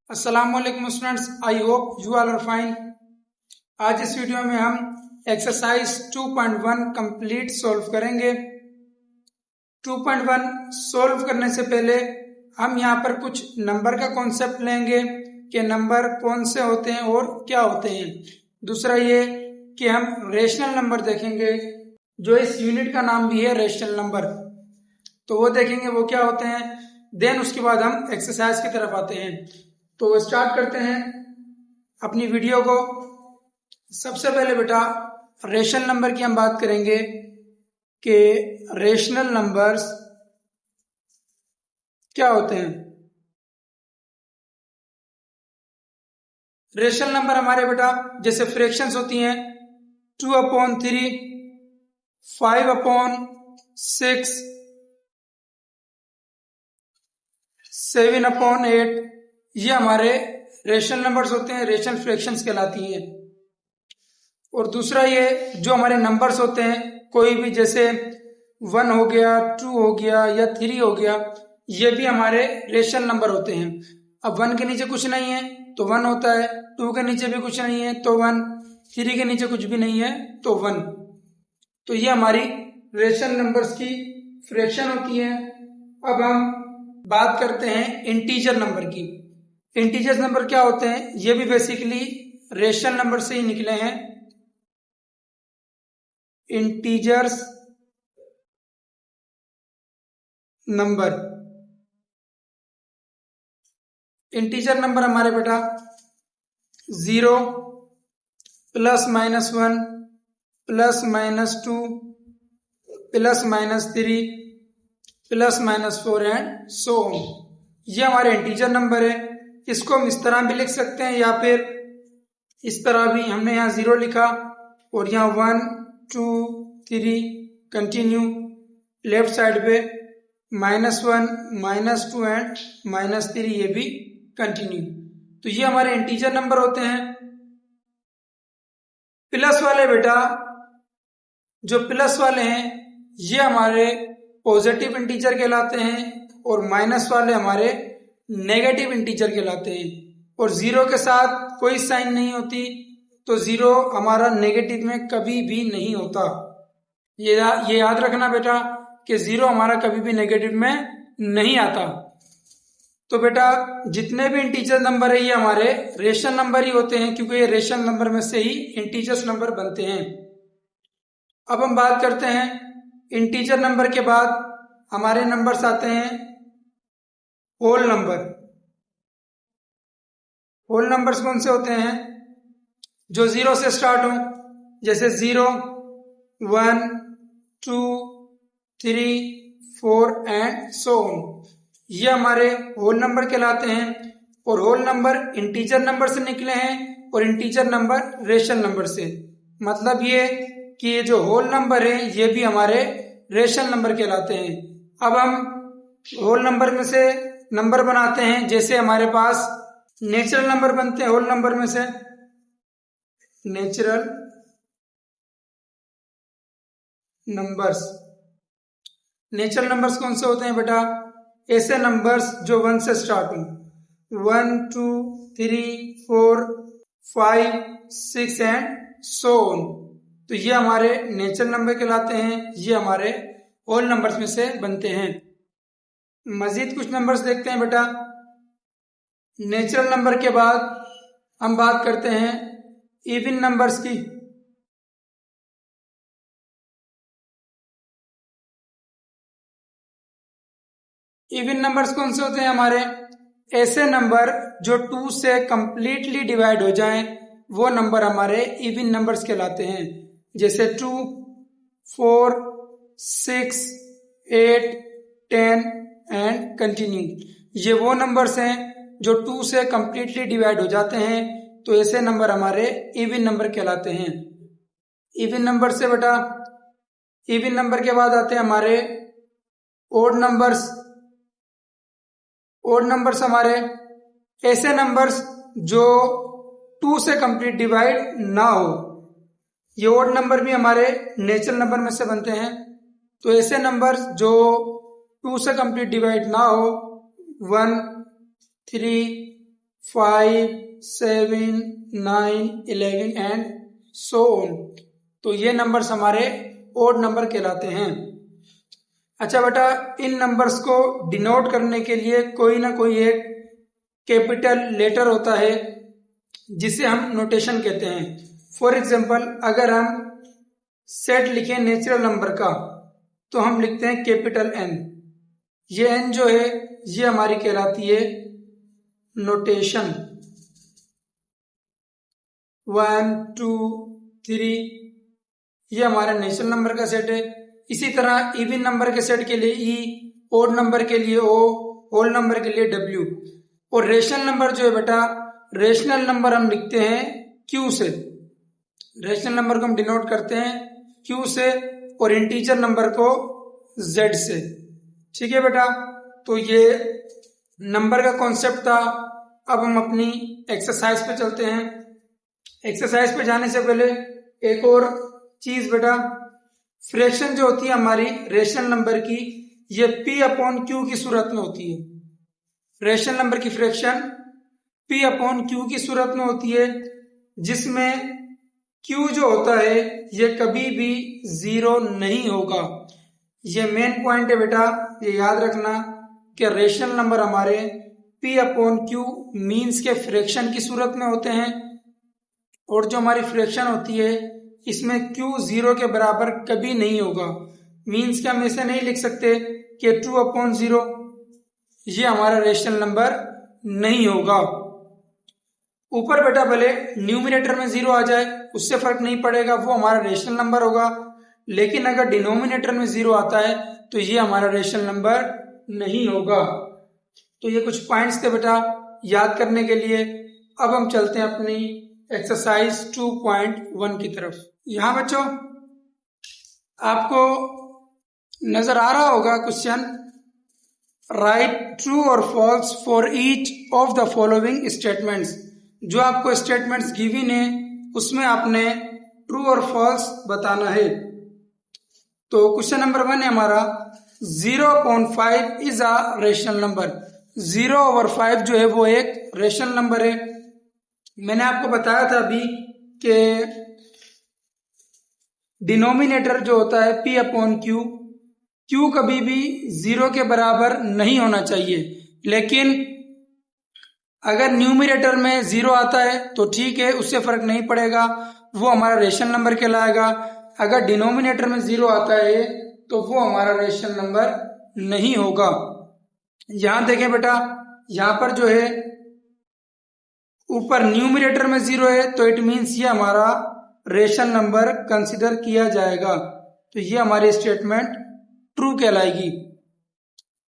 अस्सलामुअलैकुम students, I hope you all are fine. आज इस वीडियो में हम एक्सरसाइज 2.1 कंप्लीट सॉल्व करेंगे। 2.1 सॉल्व करने से पहले हम यहाँ पर कुछ नंबर का कॉन्सेप्ट लेंगे कि नंबर कौन से होते हैं और क्या होते हैं। दूसरा ये कि हम रेशनल नंबर देखेंगे, जो इस यूनिट का नाम भी है रेशनल नंबर, तो वो देखेंगे वो क्या होते हैं। देन उसके बाद हम एक्सरसाइज की तरफ आते हैं। तो स्टार्ट करते हैं अपनी वीडियो को। सबसे पहले बेटा रेशनल नंबर की हम बात करेंगे कि रेशनल नंबर्स क्या होते हैं। रेशनल नंबर हमारे बेटा जैसे फ्रैक्शंस होती हैं 2/3, 5/6, 7/8, ये हमारे रेशनल नंबर्स होते हैं, रेशनल फ्रैक्शंस कहलाती हैं। और दूसरा ये जो हमारे नंबर्स होते हैं, कोई भी जैसे 1 हो गया, 2 हो गया या 3 हो गया, ये भी हमारे रेशनल नंबर होते हैं। अब 1 के नीचे कुछ नहीं है तो 1 होता है, 2 के नीचे भी कुछ नहीं है तो 1, 3 के नीचे कुछ भी नहीं है तो 1। तो ये हमारी रेशनल नंबर्स की फ्रैक्शन होती है। अब हम बात करते हैं इंटीजर नंबर की। इंटीजर नंबर क्या होते हैं, ये भी बेसिकली रेशनल नंबर से ही निकले हैं। इंटीजर्स नंबर, इंटीजर नंबर हमारे बेटा 0, +-1, +-2, +-3, +-4 एंड सो ऑन। ये हमारे इंटीजर नंबर है। इसको हम इस तरह भी लिख सकते हैं या फिर इस तरह भी। हमने यहाँ 0 लिखा और यहाँ 1, 2, 3 कंटिन्यू, लेफ्ट साइड पे -1, -2 एंड -3 ये भी कंटिन्यू। तो ये हमारे इंटीजर नंबर होते हैं। प्लस वाले बेटा, जो प्लस वाले हैं ये हमारे पॉजिटिव इंटीजर कहलाते हैं और माइनस वाले हमारे नेगेटिव इंटीजर कहलाते हैं। और 0 के साथ कोई साइन नहीं होती, तो 0 हमारा नेगेटिव में कभी भी नहीं होता। ये याद रखना बेटा कि 0 हमारा कभी भी नेगेटिव में नहीं आता। तो बेटा जितने भी इंटीजर नंबर है ये हमारे रेशनल नंबर ही होते हैं, क्योंकि ये रेशनल नंबर में से ही इंटीजर्स नंबर बनते हैं। अब हम बात करते हैं इंटीजर नंबर के बाद हमारे नंबर्स आते हैं होल नंबर। होल नंबर्स कौन से होते हैं, जो 0 से स्टार्ट हो, जैसे 0, 1, 2, 3, 4 एंड सो ऑन। ये हमारे होल नंबर कहलाते हैं। और होल नंबर इंटीजर नंबर से निकले हैं और इंटीजर नंबर रेशनल नंबर से। मतलब ये कि ये जो होल नंबर है ये भी हमारे रेशनल नंबर कहलाते हैं। अब हम होल नंबर में से नंबर बनाते हैं, जैसे हमारे पास नेचुरल नंबर बनते हैं होल नंबर में से। नेचुरल नंबर्स, नेचुरल नंबर्स कौन से होते हैं बेटा, ऐसे नंबर्स जो 1 से स्टार्ट हो, 1, 2, 3, 4, 5, 6 एंड सो ऑन। तो ये हमारे नेचुरल नंबर कहलाते हैं, ये हमारे होल नंबर्स में से बनते हैं। मजीद कुछ नंबर्स देखते हैं बेटा। नेचुरल नंबर के बाद हम बात करते हैं इवन नंबर्स की। इवन नंबर्स कौन से होते हैं हमारे, ऐसे नंबर जो 2 से कंप्लीटली डिवाइड हो जाएं, वो नंबर हमारे इवन नंबर्स कहलाते हैं। जैसे 2, 4, 6, 8, 10 एंड कंटिन्यू। ये वो नंबर्स हैं जो 2 से कंप्लीटली डिवाइड हो जाते हैं, तो ऐसे नंबर हमारे इवन नंबर कहलाते हैं। इवन नंबर से बेटा, इवन नंबर के बाद आते हैं हमारे ओड नंबर्स। ओड नंबर्स हमारे ऐसे नंबर्स जो 2 से कंप्लीट डिवाइड ना हो। ये ओड नंबर भी हमारे नेचुरल नंबर में से बनते हैं। तो ऐसे नंबर्स जो 2 से कंप्लीट डिवाइड ना हो, 1, 3, 5, 7, 9, 11 एंड सो ऑन। तो ये नंबर्स हमारे ओड नंबर कहलाते हैं। अच्छा बेटा, इन नंबर्स को डिनोट करने के लिए कोई ना कोई एक कैपिटल लेटर होता है जिसे हम नोटेशन कहते हैं। फॉर एग्जाम्पल, अगर हम सेट लिखें नेचुरल नंबर का तो हम लिखते हैं कैपिटल एन। ये एन जो है ये हमारी कहलाती है नोटेशन। 1, 2, 3 ये हमारा नेचुरल नंबर का सेट है। इसी तरह इवन नंबर के सेट के लिए ई, ओड नंबर के लिए ओ, होल नंबर के लिए डब्ल्यू। और रेशनल नंबर जो है बेटा, रेशनल नंबर हम लिखते हैं क्यू से। रेशनल नंबर को हम डिनोट करते हैं क्यू से और इंटीजर नंबर को जेड से। ठीक है बेटा, तो ये नंबर का कॉन्सेप्ट था। अब हम अपनी एक्सरसाइज पे चलते हैं। एक्सरसाइज पे जाने से पहले एक और चीज बेटा, फ्रैक्शन जो होती है हमारी रेशनल नंबर की, ये पी अपॉन क्यू की सूरत में होती है। रेशनल नंबर की फ्रैक्शन पी अपॉन क्यू की सूरत में होती है, जिसमें क्यू जो होता है ये कभी भी जीरो नहीं होगा। ये मेन पॉइंट है बेटा, ये याद रखना कि रेशनल नंबर हमारे पी अपॉन क्यू मीन्स के फ्रैक्शन की सूरत में होते हैं। और जो हमारी फ्रैक्शन होती है इसमें क्यू जीरो के बराबर कभी नहीं होगा। मीन्स के हम ऐसे नहीं लिख सकते कि 2/0, ये हमारा रेशनल नंबर नहीं होगा। ऊपर बेटा भले न्यूमिनेटर में जीरो आ जाए उससे फर्क नहीं पड़ेगा, वो हमारा रेशनल नंबर होगा। लेकिन अगर डिनोमिनेटर में जीरो आता है तो ये हमारा रेशनल नंबर नहीं होगा। तो ये कुछ पॉइंट्स थे बेटा याद करने के लिए। अब हम चलते हैं अपनी एक्सरसाइज 2.1 की तरफ। यहां बच्चों आपको नजर आ रहा होगा क्वेश्चन, राइट ट्रू और false for each of the following statements. जो आपको स्टेटमेंट्स गिवन है उसमें आपने ट्रू और फॉल्स बताना है। तो क्वेश्चन नंबर 1 है हमारा, 0.5 इज अ रेशनल नंबर। 0/5 जो है वो एक रेशनल नंबर है। मैंने आपको बताया था अभी कि डिनोमिनेटर जो होता है पी अपॉन क्यू, क्यू कभी भी जीरो के बराबर नहीं होना चाहिए। लेकिन अगर न्यूमिनेटर में जीरो आता है तो ठीक है, उससे फर्क नहीं पड़ेगा, वो हमारा रेशनल नंबर कहलाएगा। अगर डिनोमिनेटर में जीरो आता है तो वो हमारा रेशनल नंबर नहीं होगा। यहां देखें बेटा, यहां पर जो है ऊपर न्यूमिनेटर में जीरो है तो इट मीन्स ये हमारा रेशनल नंबर कंसिडर किया जाएगा। तो ये हमारी स्टेटमेंट ट्रू कहलाएगी।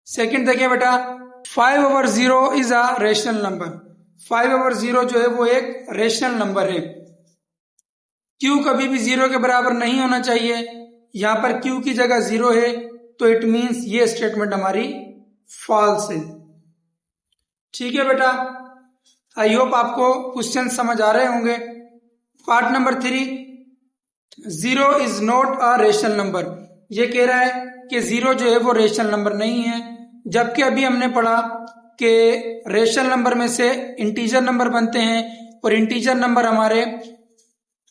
सेकंड देखिए बेटा, 5/0 इज अ रेशनल नंबर। 5/0 जो है वो एक रेशनल नंबर है। क्यू कभी भी जीरो के बराबर नहीं होना चाहिए। यहां पर क्यू की जगह जीरो है तो इट मीन्स ये स्टेटमेंट हमारी फॉल्स है। ठीक है बेटा, आई होप आपको क्वेश्चन समझ आ रहे होंगे। Part number 3, 0 is not a rational number. ये कह रहा है कि जीरो जो है वो रेशनल नंबर नहीं है, जबकि अभी हमने पढ़ा कि रेशनल नंबर में से इंटीजर नंबर बनते हैं और इंटीजर नंबर हमारे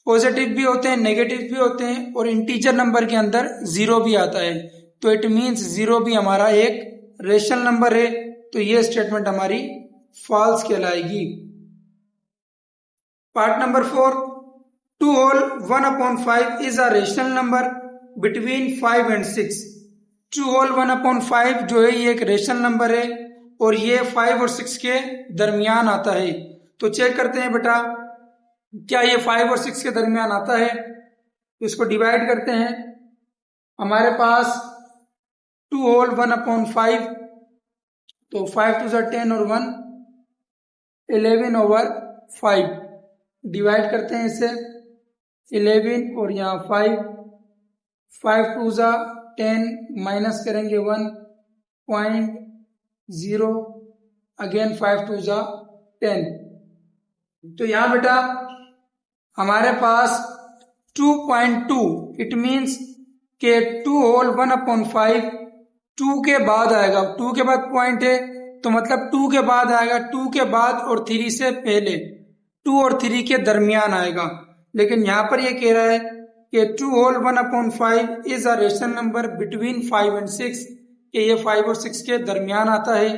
पॉजिटिव भी होते हैं, नेगेटिव भी होते हैं, और इंटीजर नंबर के अंदर जीरो भी आता है। तो इट मीन्स जीरो भी हमारा एक रेशनल नंबर है। तो ये स्टेटमेंट हमारी फॉल्स कहलाएगी। Part number 4, 2 whole 1/5 is a rational number between 5 and 6। 2 whole 1/5 जो है ये एक रेशनल नंबर है और ये 5 और 6 के दरमियान आता है। तो चेक करते हैं बेटा, क्या ये 5 और 6 के दरमियान आता है। तो इसको डिवाइड करते हैं। हमारे पास 2 होल 1/5, तो 5 2 10 और 1 11/5। डिवाइड करते हैं इसे, 11 और यहाँ 5, 5 2 10, माइनस करेंगे 1.0, अगेन 5 2 10। तो यहाँ बेटा हमारे पास 2.2, इट मीन्स के 2 होल 1/5 2 के बाद आएगा। 2 के बाद पॉइंट है तो मतलब 2 के बाद आएगा, 2 के बाद और 3 से पहले, 2 और 3 के दरमियान आएगा। लेकिन यहाँ पर ये कह रहा है कि 2 whole 1/5 is a rational number between 5 and 6, कि ये 5 और 6 के दरमियान आता है,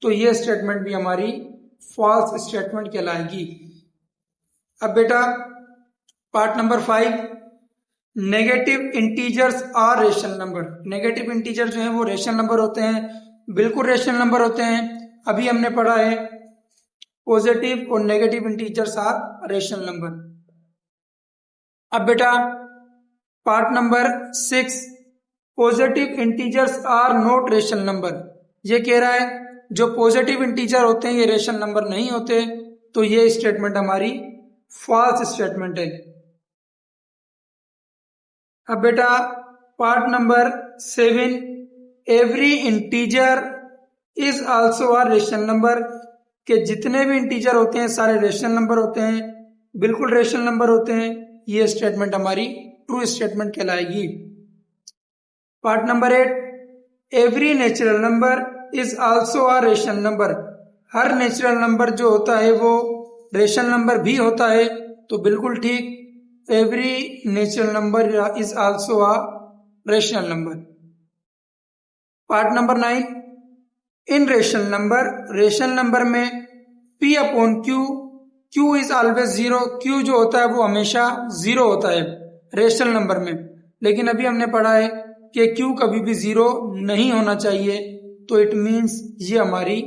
तो ये स्टेटमेंट भी हमारी फॉल्स स्टेटमेंट कहलाएगी। अब बेटा part number 5, negative integers are rational number. Negative integer जो है वो रेशनल नंबर होते हैं, बिल्कुल रेशनल नंबर होते हैं। अभी हमने पढ़ा है पॉजिटिव और negative integers are rational number. अब बेटा part number 6, positive integers are not rational number. ये कह रहा है जो पॉजिटिव इंटीजर होते हैं ये रेशनल नंबर नहीं होते, तो ये स्टेटमेंट हमारी फॉल्स स्टेटमेंट है। अब बेटा part number 7, every integer is also a rational number, के जितने भी इंटीजर होते हैं सारे रेशनल नंबर होते हैं, बिल्कुल रेशनल नंबर होते हैं। ये स्टेटमेंट हमारी ट्रू स्टेटमेंट कहलाएगी। Part number 8, every natural number is also a rational number. हर नेचुरल नंबर जो होता है वो रेशनल नंबर भी होता है, तो बिल्कुल ठीक, every natural number is also a rational number. Part number 9, in rational number में P upon Q is always 0, Q जो होता है वो हमेशा 0 होता है रेशनल नंबर में। लेकिन अभी हमने पढ़ा है कि Q कभी भी 0 नहीं होना चाहिए, तो इट मीन्स ये हमारी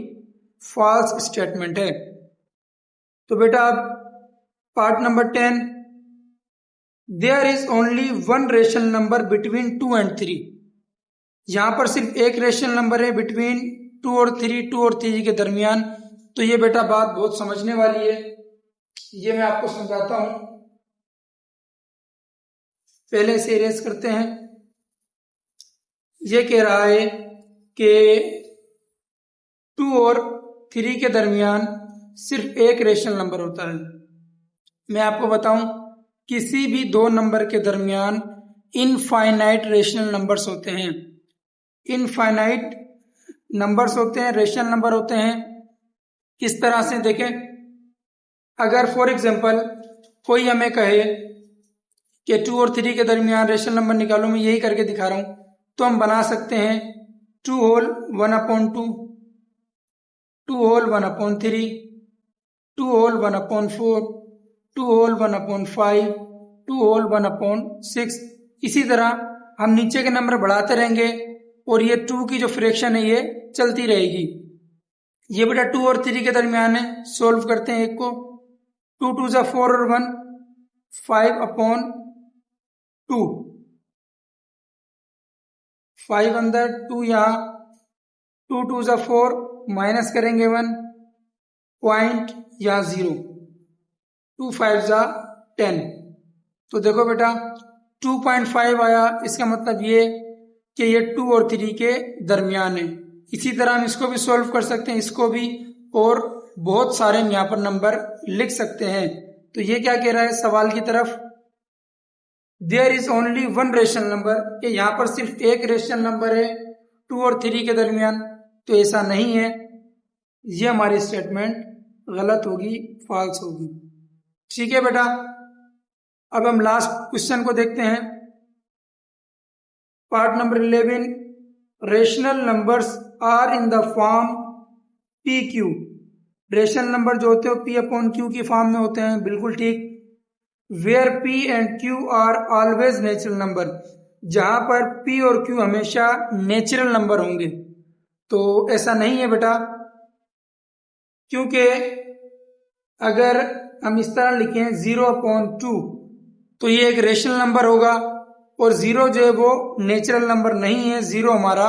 फॉल्स स्टेटमेंट है। तो बेटा अब part number 10, there is only one rational number between 2 and 3। यहां पर सिर्फ एक रेशनल नंबर है बिटवीन 2 और 3 के दरमियान। तो ये बेटा बात बहुत समझने वाली है, ये मैं आपको समझाता हूं। पहले से इरेज करते हैं। ये कह रहा है कि 2 और 3 के दरमियान सिर्फ एक रेशनल नंबर होता है। मैं आपको बताऊं, किसी भी दो नंबर के दरमियान इनफाइनाइट रेशनल नंबर्स होते हैं। इनफाइनाइट नंबर्स होते हैं, रेशनल नंबर होते हैं। किस तरह से देखें, अगर फॉर एग्जांपल कोई हमें कहे कि 2 और 3 के दरमियान रेशनल नंबर निकालो, मैं यही करके दिखा रहा हूं, तो हम बना सकते हैं 2 whole 1/2, 2 whole 1/3, 2 whole 1/4, 2 whole 1/5, 2 whole 1/6। इसी तरह हम नीचे के नंबर बढ़ाते रहेंगे और ये 2 की जो फ्रैक्शन है ये चलती रहेगी। ये बेटा 2 और 3 के दरमियान है, सोल्व करते हैं एक को। 2 2 जा 4 और 1 5/2, 5 अंदर 2 यहाँ, 2 2 जा 4, माइनस करेंगे 1 पॉइंट यहाँ 0, 2 5 जा 10। तो देखो बेटा 2.5 आया, इसका मतलब ये कि ये 2 और 3 के दरमियान है। इसी तरह हम इसको भी सॉल्व कर सकते हैं, इसको भी, और बहुत सारे हम यहाँ पर नंबर लिख सकते हैं। तो ये क्या कह रहा है सवाल की तरफ, there is only one rational number, कि यहाँ पर सिर्फ एक रेशनल नंबर है 2 और 3 के दरमियान, तो ऐसा नहीं है। ये हमारी स्टेटमेंट गलत होगी, फॉल्स होगी। ठीक है बेटा, अब हम लास्ट क्वेश्चन को देखते हैं। Part number 11, rational numbers are in the form P Q. Rational number जो होते हैं पी अपॉन क्यू की फॉर्म में होते हैं, बिल्कुल ठीक। Where P and Q are always natural number, जहां पर पी और क्यू हमेशा नेचुरल नंबर होंगे। तो ऐसा नहीं है बेटा, क्योंकि अगर हम इस तरह लिखें 0/2, तो ये एक रेशनल नंबर होगा, और 0 जो है वो नेचुरल नंबर नहीं है, 0 हमारा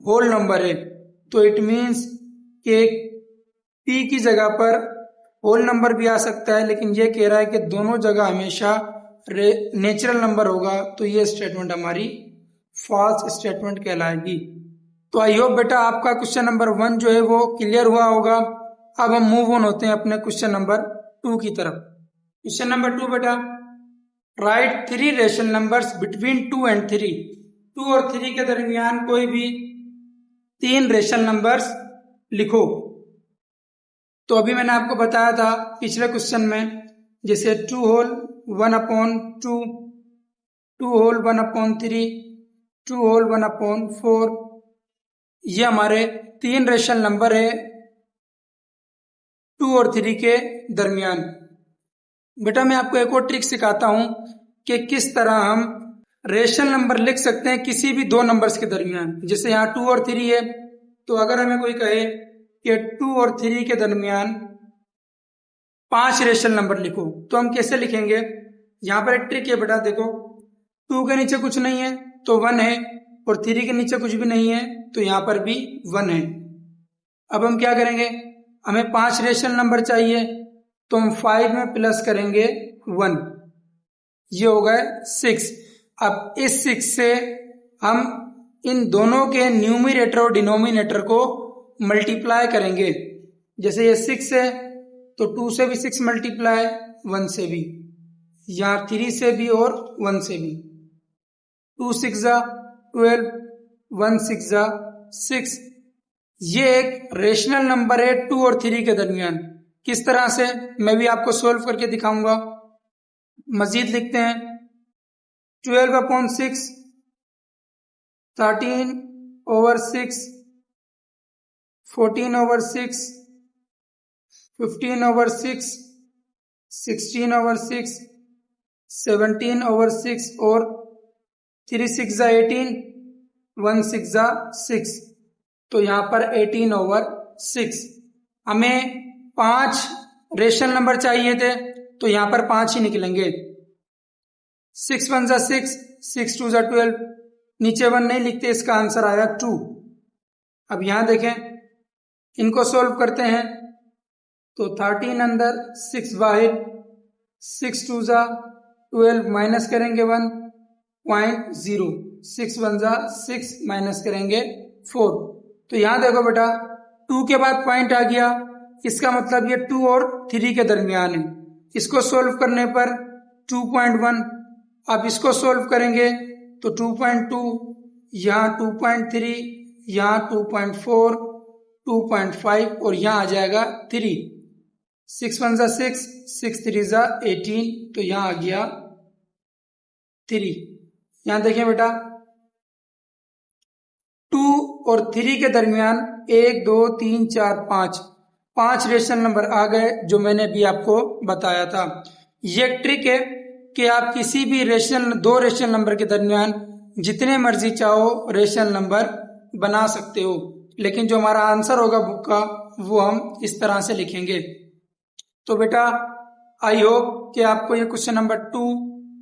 होल नंबर है। तो इट मीन्स कि p की जगह पर होल नंबर भी आ सकता है, लेकिन ये कह रहा है कि दोनों जगह हमेशा नेचुरल नंबर होगा, तो ये स्टेटमेंट हमारी फॉल्स स्टेटमेंट कहलाएगी। तो आई होप बेटा आपका क्वेश्चन नंबर 1 जो है वो क्लियर हुआ होगा। अब हम मूव ऑन होते हैं अपने क्वेश्चन नंबर 2 की तरफ। क्वेश्चन नंबर 2 बेटा, right 3 rational numbers between 2 and 3। 2 और 3 के दरमियान कोई भी 3 रेशनल नंबर्स लिखो। तो अभी मैंने आपको बताया था पिछले क्वेश्चन में, जैसे 2 होल 1/2, 2 होल 1/3, 2 होल 1/4, ये हमारे 3 रेशनल नंबर है 2 और 3 के दरमियान। बेटा मैं आपको एक और ट्रिक सिखाता हूं कि किस तरह हम रेशनल नंबर लिख सकते हैं किसी भी दो नंबर्स के दरमियान। जैसे यहाँ 2 और 3 है, तो अगर हमें कोई कहे कि 2 और 3 के दरमियान 5 रेशनल नंबर लिखो, तो हम कैसे लिखेंगे? यहाँ पर एक ट्रिक है बेटा, देखो 2 के नीचे कुछ नहीं है तो 1 है, और 3 के नीचे कुछ भी नहीं है तो यहाँ पर भी 1 है। अब हम क्या करेंगे, हमें 5 रेशनल नंबर चाहिए, तो हम 5 में प्लस करेंगे 1, ये हो गए 6। अब इस 6 से हम इन दोनों के न्यूमरेटर और डिनोमिनेटर को मल्टीप्लाई करेंगे। जैसे ये 6 है तो 2 से भी 6 मल्टीप्लाई, 1 से भी, यहाँ 3 से भी और 1 से भी। 2 6 12, 1 6 6। ये एक रेशनल नंबर है 2 और 3 के दरमियान। किस तरह से, मैं भी आपको सोल्व करके दिखाऊंगा। मजीद लिखते हैं 12/6, 13/6, 14/6, 15/6, 16/6, 17/6 और 3 6 18, 1 6 6, तो यहाँ पर 18/6। हमें 5 रेशनल नंबर चाहिए थे, तो यहाँ पर 5 ही निकलेंगे। 6 1 6, 6 2 12, नीचे 1 नहीं लिखते, इसका आंसर आया 2। अब यहाँ देखें, इनको सोल्व करते हैं, तो 13 अंदर 6 बाहर, 6 2 12, माइनस करेंगे 1.0, 6 1 6, माइनस करेंगे 4। तो यहाँ देखो बेटा 2 के बाद पॉइंट आ गया, इसका मतलब ये 2 और 3 के दरमियान है। इसको सोल्व करने पर 2.1, अब इसको सोल्व करेंगे तो 2.2, यहाँ 2.3, यहाँ 2.4, 2.5 और यहाँ आ जाएगा 3। 6 1 6, 6 3 18, तो यहाँ आ गया 3। यहाँ देखें बेटा 2 और 3 के दरमियान 1 2 3 4 5 रेशनल नंबर आ गए, जो मैंने भी आपको बताया था। ये ट्रिक है कि आप किसी भी दो रेशनल नंबर के दरमियान जितने मर्जी चाहो रेशनल नंबर बना सकते हो, लेकिन जो हमारा आंसर होगा बुक का वो हम इस तरह से लिखेंगे। तो बेटा आई होप कि आपको ये क्वेश्चन नंबर 2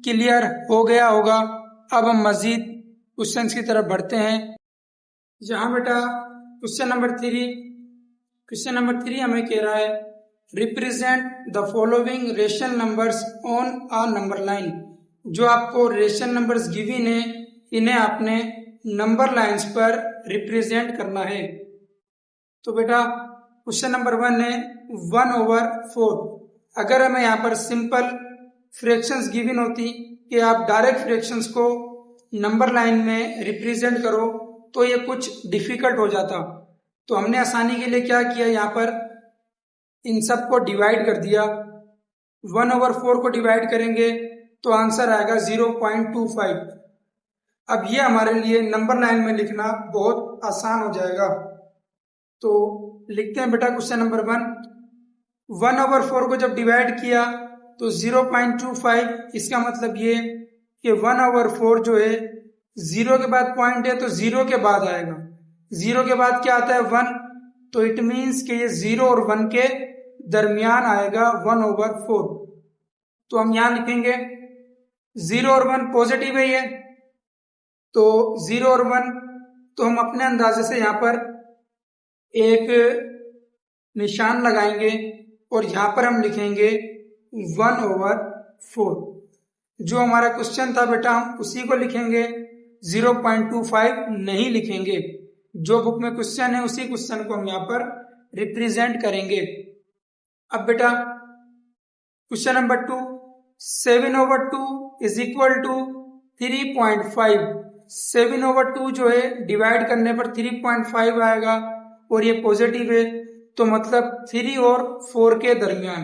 क्लियर हो गया होगा। अब हम मजीद क्वेश्चंस की तरफ बढ़ते हैं। यहाँ बेटा क्वेश्चन नंबर 3 हमें कह रहा है represent the following rational numbers on a number line. जो आपको रेशनल नंबर्स गिवन है, इन्हें आपने नंबर लाइंस पर रिप्रेजेंट करना है। तो बेटा क्वेश्चन नंबर 1 है 1/4। अगर हमें यहाँ पर सिंपल फ्रैक्शंस गिवन होती कि आप डायरेक्ट फ्रैक्शंस को नंबर लाइन में रिप्रेजेंट करो, तो ये कुछ डिफिकल्ट हो जाता। तो हमने आसानी के लिए क्या किया, यहाँ पर इन सब को डिवाइड कर दिया। 1/4 को डिवाइड करेंगे तो आंसर आएगा 0.25। अब ये हमारे लिए नंबर लाइन में लिखना बहुत आसान हो जाएगा। तो लिखते हैं बेटा क्वेश्चन नंबर 1/4 को जब डिवाइड किया तो 0.25, इसका मतलब ये कि 1/4 जो है 0 के बाद पॉइंट है तो 0 के बाद आएगा। 0 के बाद क्या आता है 1, तो इट मीन्स कि ये 0 और 1 के दरमियान आएगा 1/4। तो हम यहां लिखेंगे 0 और 1 पॉजिटिव है ये, तो 0 और 1, तो हम अपने अंदाजे से यहां पर एक निशान लगाएंगे और यहां पर हम लिखेंगे 1/4। जो हमारा क्वेश्चन था बेटा हम उसी को लिखेंगे, 0.25 नहीं लिखेंगे। जो बुक में क्वेश्चन है उसी क्वेश्चन को हम यहाँ पर रिप्रेजेंट करेंगे। अब बेटा question number 2, 7/2 is equal to 3.5। 7/2 जो है डिवाइड करने पर 3.5 आएगा, और ये पॉजिटिव है, तो मतलब 3 और 4 के दरमियान,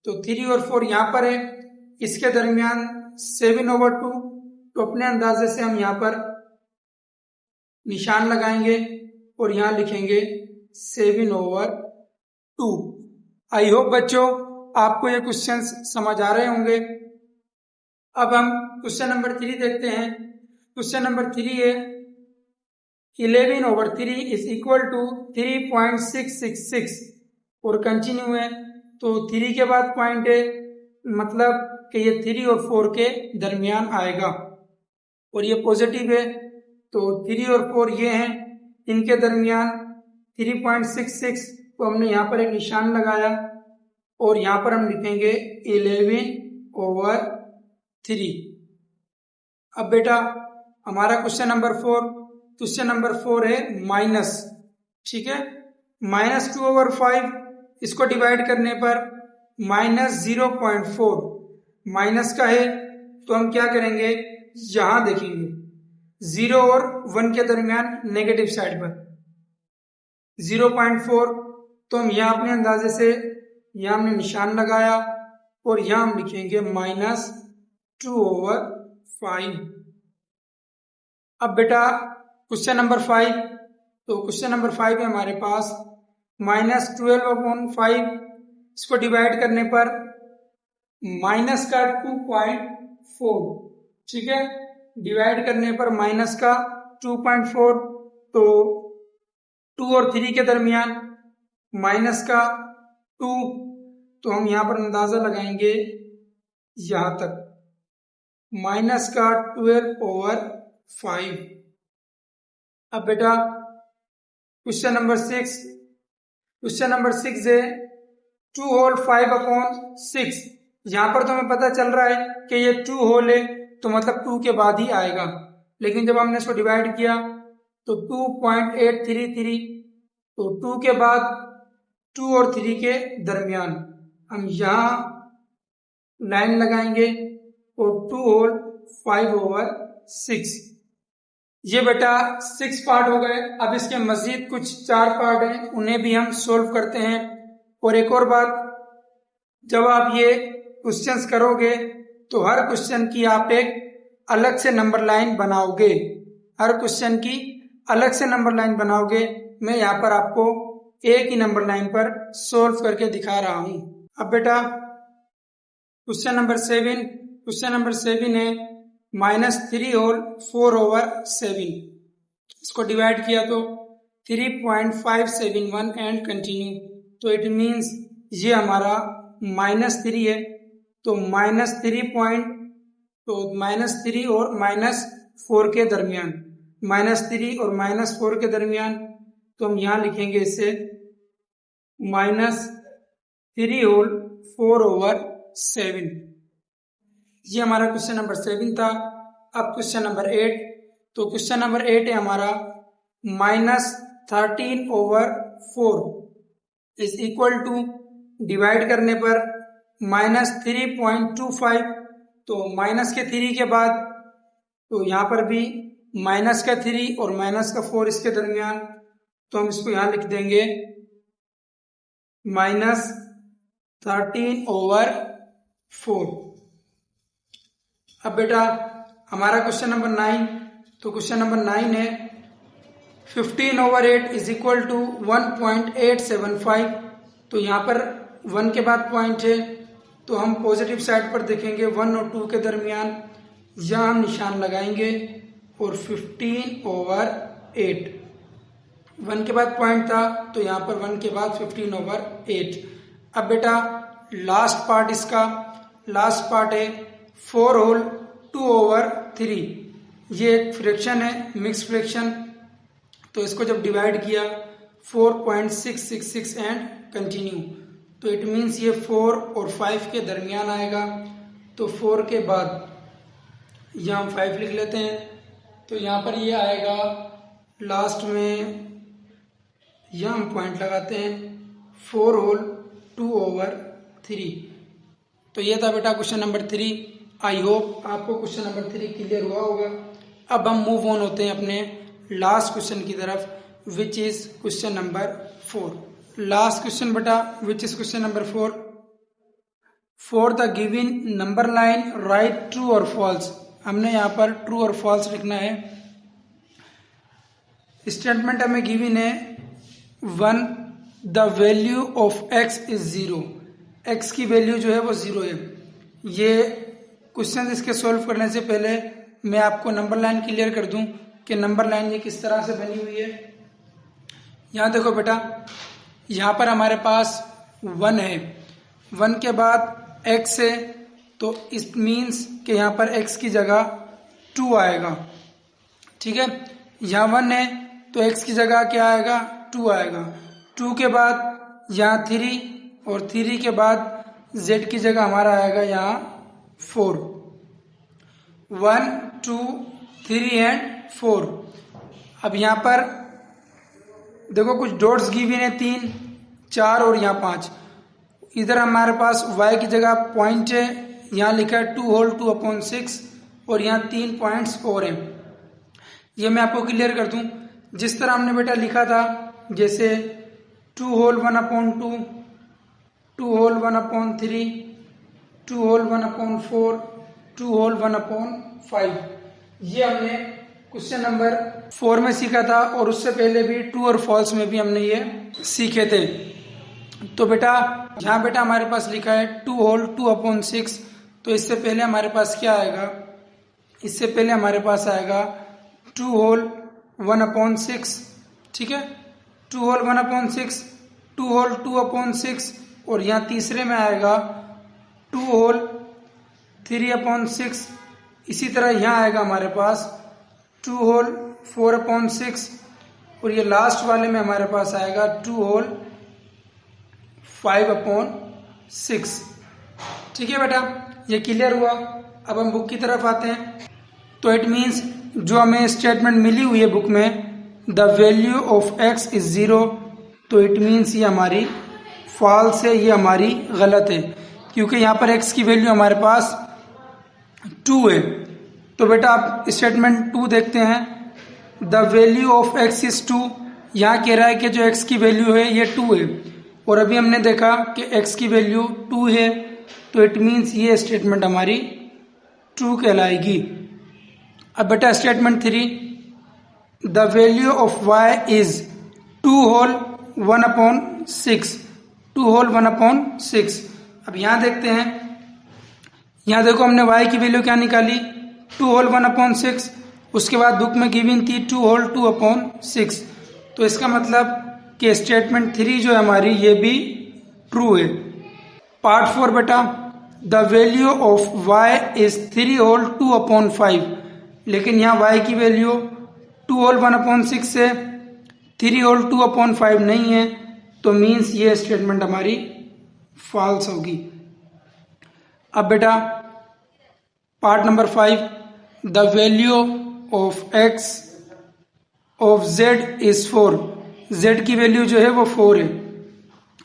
तो 3 और 4 यहाँ पर है, इसके दरमियान 7/2। तो अपने अंदाजे से हम यहाँ पर निशान लगाएंगे और यहाँ लिखेंगे 7/2। आई होप बच्चों आपको ये क्वेश्चंस समझ आ रहे होंगे। अब हम क्वेश्चन नंबर 3 देखते हैं। क्वेश्चन नंबर 3 है 11/3 इज इक्वल टू 3.666 और कंटिन्यू है, तो 3 के बाद पॉइंट है, मतलब कि ये 3 और 4 के दरमियान आएगा और ये पॉजिटिव है, तो 3 और 4 ये हैं, इनके दरमियान 3.66, तो हमने यहाँ पर एक निशान लगाया और यहाँ पर हम लिखेंगे 11/3। अब बेटा हमारा क्वेश्चन नंबर 4 है माइनस, ठीक है, -2/5, इसको डिवाइड करने पर -0.4 माइनस का है, तो हम क्या करेंगे, यहां देखेंगे 0 और 1 के दरमियान नेगेटिव साइड पर 0.4, तो हम यहाँ अपने अंदाजे से यहाँ हमने निशान लगाया और यहाँ हम लिखेंगे -2/5। अब बेटा क्वेश्चन नंबर 5, तो क्वेश्चन नंबर 5 है हमारे पास -12/5, इसको डिवाइड करने पर माइनस का 2.4, ठीक है, डिवाइड करने पर माइनस का 2.4, तो 2 और 3 के दरमियान माइनस का 2, तो हम यहाँ पर अंदाजा लगाएंगे यहां तक माइनस का 12/5। अब बेटा क्वेश्चन नंबर 6 है 2 होल 5/6, यहां पर तो हमें पता चल रहा है कि ये 2 होल है, तो मतलब 2 के बाद ही आएगा, लेकिन जब हमने इसको डिवाइड किया तो 2.833, तो 2 के बाद 2 और 3 के दरमियान हम यहाँ लाइन लगाएंगे और 2 होल 5/6। ये बेटा 6 पार्ट हो गए। अब इसके मजीद कुछ 4 पार्ट हैं, उन्हें भी हम सोल्व करते हैं। और एक और बात, जब आप ये क्वेश्चंस करोगे तो हर क्वेश्चन की आप एक अलग से नंबर लाइन बनाओगे, हर क्वेश्चन की अलग से नंबर लाइन बनाओगे। मैं यहाँ पर आपको एक ही नंबर लाइन पर सोल्व करके दिखा रहा हूं। अब बेटा क्वेश्चन नंबर 7 है -3 होल 4/7, इसको डिवाइड किया तो 3.571 एंड कंटिन्यू, तो इट मीन्स ये हमारा -3 है, तो -3 और -4 के दरमियान, -3 और -4 के दरमियान, तो हम यहाँ लिखेंगे इसे -3 होल 4/7। ये हमारा क्वेश्चन नंबर 7 था। अब क्वेश्चन नंबर 8, तो क्वेश्चन नंबर 8 है हमारा -13/4 इज इक्वल टू, डिवाइड करने पर -3.25, तो माइनस के 3 के बाद, तो यहाँ पर भी माइनस का 3 और माइनस का 4 इसके दरमियान, तो हम इसको यहाँ लिख देंगे -13/4। अब बेटा हमारा क्वेश्चन नंबर 9, तो क्वेश्चन नंबर 9 है 15/8 इज इक्वल टू 1.875, तो यहाँ पर 1 के बाद पॉइंट है, तो हम पॉजिटिव साइड पर देखेंगे 1 और 2 के दरमियान, यहाँ हम निशान लगाएंगे और 15/8, 1 के बाद पॉइंट था, तो यहाँ पर 1 के बाद 15/8। अब बेटा लास्ट पार्ट है 4 होल 2/3, ये एक फ्रैक्शन है, मिक्स फ्रैक्शन, तो इसको जब डिवाइड किया 4.666 एंड कंटिन्यू, तो इट मीन्स ये 4 और 5 के दरमियान आएगा, तो 4 के बाद यहाँ हम 5 लिख लेते हैं, तो यहाँ पर ये आएगा लास्ट में, यहाँ हम पॉइंट लगाते हैं 4 होल 2/3। तो ये था बेटा क्वेश्चन नंबर 3। आई होप आपको क्वेश्चन नंबर 3 क्लियर हुआ होगा। अब हम मूव ऑन होते हैं अपने लास्ट क्वेश्चन की तरफ, which is question number 4। Last question बेटा, which is question number 4। For the given number line right true और फॉल्स। हमने यहाँ पर ट्रू और फॉल्स लिखना है। स्टेटमेंट हमें गिवन है 1 the value of x is 0। x की वैल्यू जो है वो 0 है। ये क्वेश्चन इसके सॉल्व करने से पहले मैं आपको नंबर लाइन क्लियर कर दूं कि नंबर लाइन ये किस तरह से बनी हुई है। यहाँ देखो बेटा, यहाँ पर हमारे पास 1 है, 1 के बाद x है, तो इट मीन्स कि यहाँ पर x की जगह 2 आएगा। ठीक है, यहाँ 1 है तो x की जगह क्या आएगा, 2 आएगा। 2 के बाद यहाँ 3 और 3 के बाद z की जगह हमारा आएगा यहाँ 4। 1 2 3 एंड 4। अब यहाँ पर देखो कुछ डॉट्स गिवन है 3 4 और यहाँ 5। इधर हमारे पास y की जगह पॉइंट है, यहाँ लिखा है 2 होल 2/6 और यहाँ 3 पॉइंट्स और हैं। ये मैं आपको क्लियर कर दूं, जिस तरह हमने बेटा लिखा था, जैसे 2 होल 1/2, 2 होल 1/3, 2 होल 1/4, 2 होल 1/5। ये हमने क्वेश्चन नंबर 4 में सीखा था और उससे पहले भी ट्रू और फॉल्स में भी हमने ये सीखे थे। तो बेटा यहाँ बेटा हमारे पास लिखा है 2 होल 2/6, तो इससे पहले हमारे पास क्या आएगा, इससे पहले हमारे पास आएगा 2 होल 1/6। ठीक है, 2 होल 1/6, 2 होल 2/6 और यहाँ तीसरे में आएगा 2 होल 3/6। इसी तरह यहाँ आएगा हमारे पास 2 होल 4/6 और ये लास्ट वाले में हमारे पास आएगा 2 होल 5/6। ठीक है बेटा, ये क्लियर हुआ। अब हम बुक की तरफ आते हैं। तो इट मीन्स जो हमें स्टेटमेंट मिली हुई है बुक में, the value of x is 0, तो इट मीन्स ये हमारी फॉल्स है, ये हमारी गलत है, क्योंकि यहाँ पर x की वैल्यू हमारे पास 2 है। तो बेटा आप स्टेटमेंट 2 देखते हैं, the value of x is 2। यहाँ कह रहा है कि जो x की वैल्यू है ये 2 है, और अभी हमने देखा कि x की वैल्यू 2 है, तो इट मीन्स ये स्टेटमेंट हमारी ट्रू कहलाएगी। अब बेटा statement 3, the value of y is 2 whole 1/6, 2 whole 1/6। अब यहाँ देखते हैं, यहाँ देखो हमने y की वैल्यू क्या निकाली, 2 होल 1/6, उसके बाद बुक में गिवन थी 2 होल 2/6। तो इसका मतलब कि स्टेटमेंट 3 जो है हमारी ये भी ट्रू है। पार्ट 4 बेटा, the value of y is 3 whole 2/5, लेकिन यहाँ y की वैल्यू 2 होल 1/6 से 3 होल 2/5 नहीं है, तो मीन्स ये स्टेटमेंट हमारी फॉल्स होगी। अब बेटा part number 5, the value of x of z is 4। z की वैल्यू जो है वो 4 है।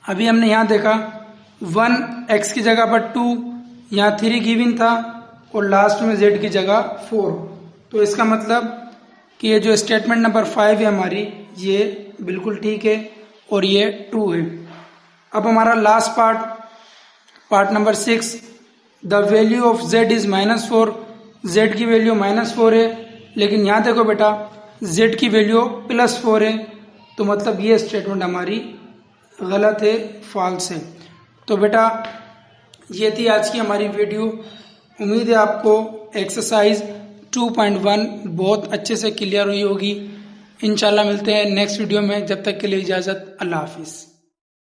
अभी हमने यहाँ देखा 1 x की जगह पर 2, यहाँ 3 गिवन था और लास्ट में z की जगह 4। तो इसका मतलब कि ये जो स्टेटमेंट नंबर 5 है हमारी, ये बिल्कुल ठीक है और ये ट्रू है। अब हमारा last part number 6, the value of z is -4। z की वैल्यू -4 है, लेकिन यहाँ देखो बेटा z की वैल्यू +4 है, तो मतलब ये स्टेटमेंट हमारी गलत है, फॉल्स है। तो बेटा ये थी आज की हमारी वीडियो। उम्मीद है आपको एक्सरसाइज 2.1 बहुत अच्छे से क्लियर हुई होगी। इंशाल्लाह मिलते हैं नेक्स्ट वीडियो में, जब तक के लिए इजाज़त, अल्लाह हाफिज़।